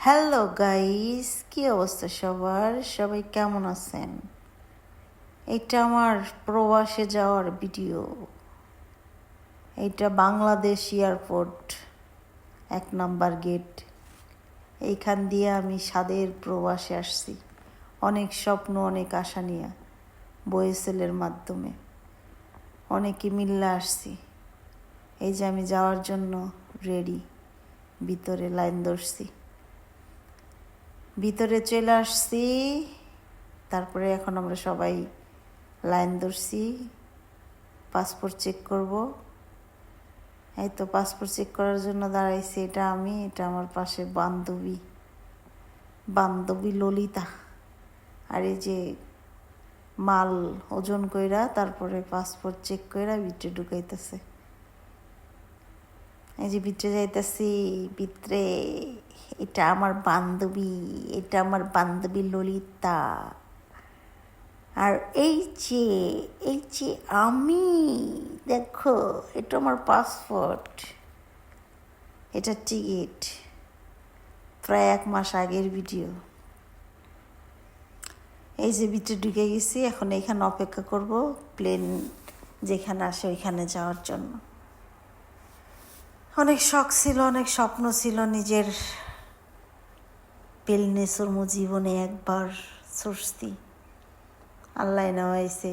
Hello guys, কি অবস্থা সবার? সবাই কেমন আছেন? এটা আমার প্রবাসে যাওয়ার ভিডিও। এটা বাংলাদেশ এয়ারপোর্ট 1 নম্বর গেট। এইখান দিয়ে আমি স্বাদের প্রবাসে আসছি, অনেক স্বপ্ন অনেক আশা নিয়ে বয়েসেলের মাধ্যমে অনেকে মিল্লা আসছি। এই যে আমি যাওয়ার জন্য রেডি, ভিতরে লাইন ধরছি, ভিতরে চলে আসছি। তারপরে এখন আমরা সবাই লাইন ধরছি, পাসপোর্ট চেক করব। এই তো পাসপোর্ট চেক করার জন্য দাঁড়াইছি। এটা আমি, এটা আমার পাশে বান্ধবী ললিতা। আর এই যে মাল ওজন কইরা তারপরে পাসপোর্ট চেক কইরা ভিতরে ঢুকাইতেছে। এই যে ভিতরে যাইতেছি, ভিতরে। এটা আমার বান্ধবী ললিতা। আর এই যে আমি, দেখো, এটা আমার পাসপোর্ট, এটা টিকিট, প্রায় 1 মাস আগের ভিডিও। এই যে ভিতরে ঢুকে গেছি, এখন এখানে অপেক্ষা করব প্লেন যেখানে আসে ওইখানে যাওয়ার জন্য। অনেক শখ ছিল, অনেক স্বপ্ন ছিল নিজের প্লেনে চড়মু। জীবনে একবার চড়ছি, আল্লাহ নেওয়াইছে।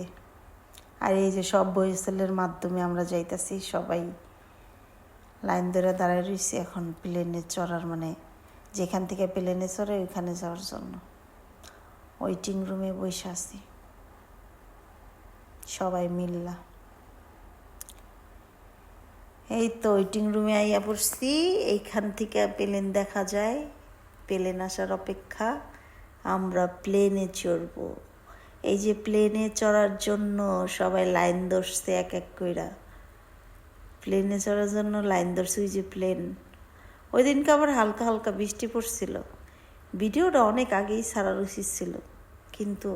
আর এই যে সব বয়েসেলের মাধ্যমে আমরা যাইতাছি, সবাই লাইন ধরে দাঁড়ায় রয়েছি এখন প্লেনে চড়ার, মানে যেখান থেকে প্লেনে চড়ে ওইখানে যাওয়ার জন্য। ওয়েটিং রুমে বসে আছি সবাই মিল্লা। এই তো ওয়েটিং রুমে আইয়া পড়ছি। এইখান থেকে প্লেন দেখা যায়, প্লেন আসার অপেক্ষা, আমরা প্লেনে চড়বো। এই যে প্লেনে চড়ার জন্য সবাই লাইন ধরছে এক এক কইরা। প্লেনে চড়ার জন্য লাইন ধরছে। ওই যে প্লেন, ওই দিনকে আবার হালকা হালকা বৃষ্টি পড়ছিল। ভিডিওটা অনেক আগেই ছাড়ার উচিত ছিল, কিন্তু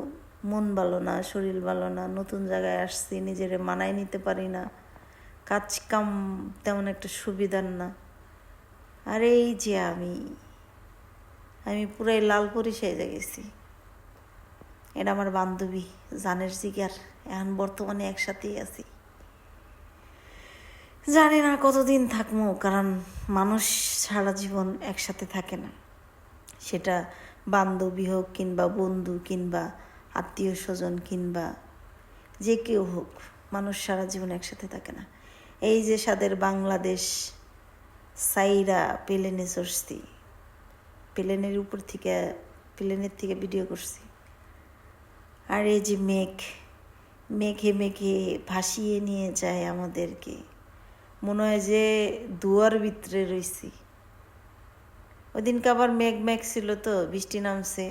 মন ভালো না, শরীর ভালো না, নতুন জায়গায় আসছি, নিজেরে মানায় নিতে পারি না, কাজ কাম তেমন একটা সুবিধার না। আর এই যে আমি পুরাই লাল পরি সেজে গেছি। এটা আমার বান্ধবী, জানের জিগার। এখন বর্তমানে একসাথেই আছি, জানি না কতদিন থাকবো, কারণ মানুষ সারা জীবন একসাথে থাকে না। সেটা বান্ধবী হোক কিংবা বন্ধু কিংবা আত্মীয় স্বজন কিংবা যে কেউ হোক, মানুষ সারা জীবন একসাথে থাকে না। এই যে সাদের বাংলাদেশ সাইরা প্লেনে চড়ছি, প্লেনের উপর থেকে, প্লেনের থেকে ভিডিও করছি। আর এই যে মেঘে মেঘে ভাসিয়ে নিয়ে যায় আমাদেরকে, মনে হয় যে দুয়ার ভিতরে রয়েছি। ওই দিনকে আবার মেঘ ছিল, তো বৃষ্টি নামছে,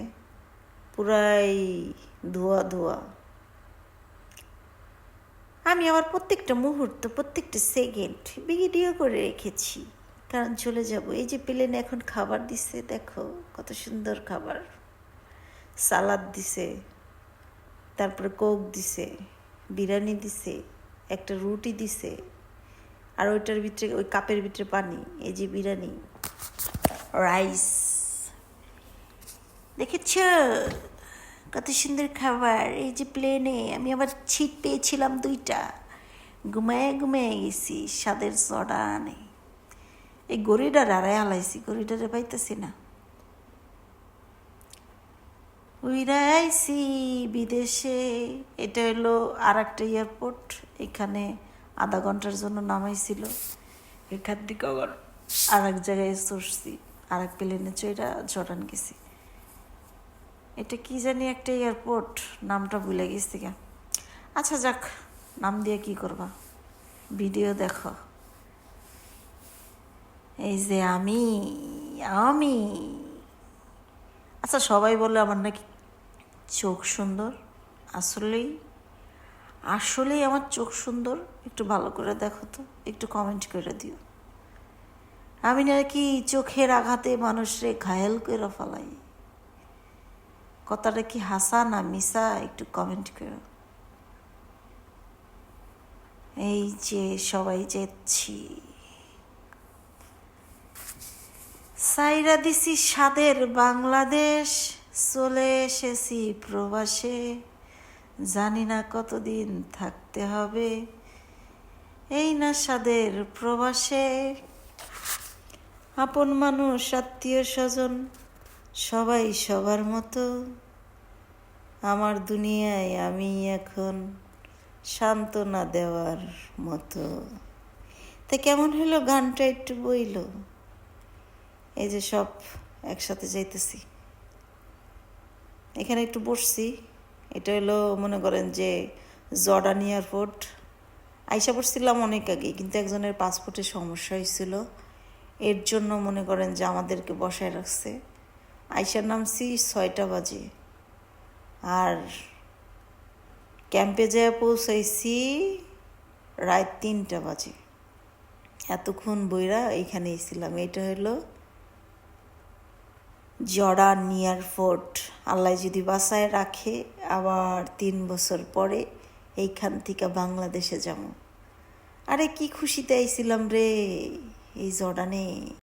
পুরাই ধোয়া। আমি আমার প্রত্যেকটা মুহূর্ত, প্রত্যেকটা সেকেন্ড ভিডিও করে রেখেছি, কারণ চলে যাব। এই যে প্লেনে এখন খাবার দিছে, দেখো কত সুন্দর খাবার। সালাদ দিছে, তারপরে কোক দিছে, বিরিয়ানি দিছে, একটা রুটি দিছে, আর ওইটার ভিতরে, ওই কাপের ভিতরে পানি। এই যে বিরিয়ানি, রাইস, দেখেছ কত সুন্দর খাবার। এই যে প্লেনে আমি আবার ছিট পেয়েছিলাম 2টা, ঘুমায় গেছি স্বাদের চড়া নেই। এই গড়িটার আড়াই হালাইছি, গড়িটারে পাইতেছি না। উইরাইছি বিদেশে। এটা হলো আর একটা এয়ারপোর্ট, এখানে আধা ঘন্টার জন্য নামাইছিল। এখান থেকে আবার আর এক জায়গায় চড়ছি, আর এক প্লেনে চড়া জর্ডান গেছি। এটা কি জানি একটা এয়ারপোর্ট, নামটা ভুলে গেছি গা। আচ্ছা যাক, নাম দিয়ে কি করবা, ভিডিও দেখো। এই যে আমি আচ্ছা, সবাই বলে আমার নাকি চোখ সুন্দর। আসলেই আমার চোখ সুন্দর? একটু ভালো করে দেখো তো, একটু কমেন্ট করে দিও। আমি নাকি চোখের আঘাতে মানুষরে ঘায়েল করে ফেলাই? কথাটা কি হাসা না মিশা, একটু কমেন্ট করো। এই যে সবাই যাচ্ছি, সাইরা দিছি স্বাদের বাংলাদেশ, চলে এসেছি প্রবাসে, জানি না কতদিন থাকতে হবে এই না স্বাদের প্রবাসে। আপন মানুষ আত্মীয় স্বজন সবাই সবার মতো, আমার দুনিয়ায় আমি এখন সান্ত্বনা দেওয়ার মতো। তা কেমন হলো গানটা একটু বইল। এই যে সব একসাথে যাইতেছি, এখানে একটু বসছি। এটা হলো মনে করেন যে জর্ডান এয়ারপোর্ট। আইসা পড়ছিলাম অনেক আগে, কিন্তু একজনের পাসপোর্টের সমস্যা হয়েছিল, এর জন্য মনে করেন যে আমাদেরকে বসায় রাখছে। আইসার নামছি 6টা বাজে, আর ক্যাম্পে যেয়ে পৌঁছাইছি রাত 3টা বাজে। এতক্ষণ বইরা এইখানেই ছিলাম। এটা হলো জর্ডান এয়ারপোর্ট। আল্লাহ যদি বাঁচায় রাখে, আবার 3 বছর পরে এইখান থেকে বাংলাদেশে যাব। আরে কি খুশিতে আইছিলাম রে এই জর্ডানে।